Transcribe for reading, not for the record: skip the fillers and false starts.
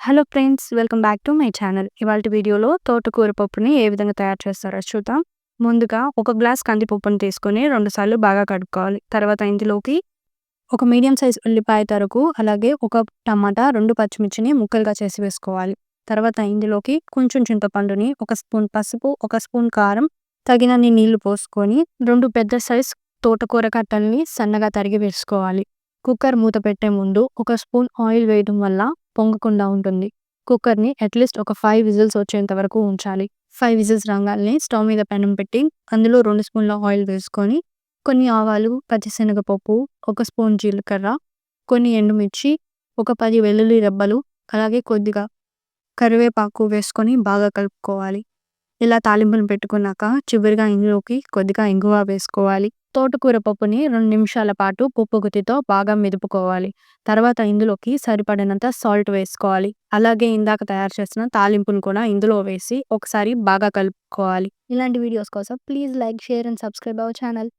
Hello friends, welcome back to my channel. ఇవాల్టి వీడియోలో తోటకూర పప్పుని ఏ విధంగా తయారు చేస్తారో చూద్దాం. ముందుగా ఒక గ్లాస్ కందిపప్పుని తీసుకొని 2 సార్లు బాగా కడుక్కోవాలి. తర్వాత ఇందులోకి ఒక మీడియం సైజ్ ఉల్లిపాయ తరుగు, అలాగే ఒక టమాటా, 2 పచ్చిమిర్చిని ముక్కలుగా చేసి వేసుకోవాలి. తర్వాత ఇందులోకి కొంచెం చింతపండుని, ఒక స్పూన్ పసుపు, ఒక స్పూన్ కారం, తగినన్ని నీళ్లు పోసుకొని 2 పెద్ద సైజ్ తోటకూర కట్టల్ని సన్నగా తరిగి వేసుకోవాలి. కుక్కర్ మూత పెట్టే ముందు ఒక స్పూన్ ఆయిల్ వేయడం వల్ల పొంగకుండా ఉంటుంది. కుక్కర్‌ని అట్‌లీస్ట్ ఒక 5 విజిల్స్ వచ్చేంత వరకు ఉంచాలి. 5 విజిల్స్ రాంగాల్నే స్టవ్ మీద పెనం పెట్టి అందులో 2 స్పూన్ల ఆయిల్ వేసుకొని, కొన్ని ఆవాలు, పచ్చిశనగపప్పు, ఒక స్పూన్ జీలకర్ర, కొన్ని ఎండుమిర్చి, ఒక 10 వెల్లుల్లి రెబ్బలు, అలాగే కొద్దిగా కరివేపాకు వేసుకొని బాగా కలుపుకోవాలి. ఇలా తాలింపును పెట్టుకున్నాక చివరిగా ఇందులోకి కొద్దిగా ఇంగువ వేసుకోవాలి. తోటకూర పప్పుని 2 నిమిషాల పాటు పప్పు గుత్తితో బాగా మెదుపుకోవాలి. తర్వాత ఇందులోకి సరిపడినంత సాల్ట్ వేసుకోవాలి. అలాగే ఇందాక తయారు చేసిన తాలింపును కూడా ఇందులో వేసి ఒకసారి బాగా కలుపుకోవాలి. ఇలాంటి వీడియోస్ కోసం please like, share and subscribe our channel.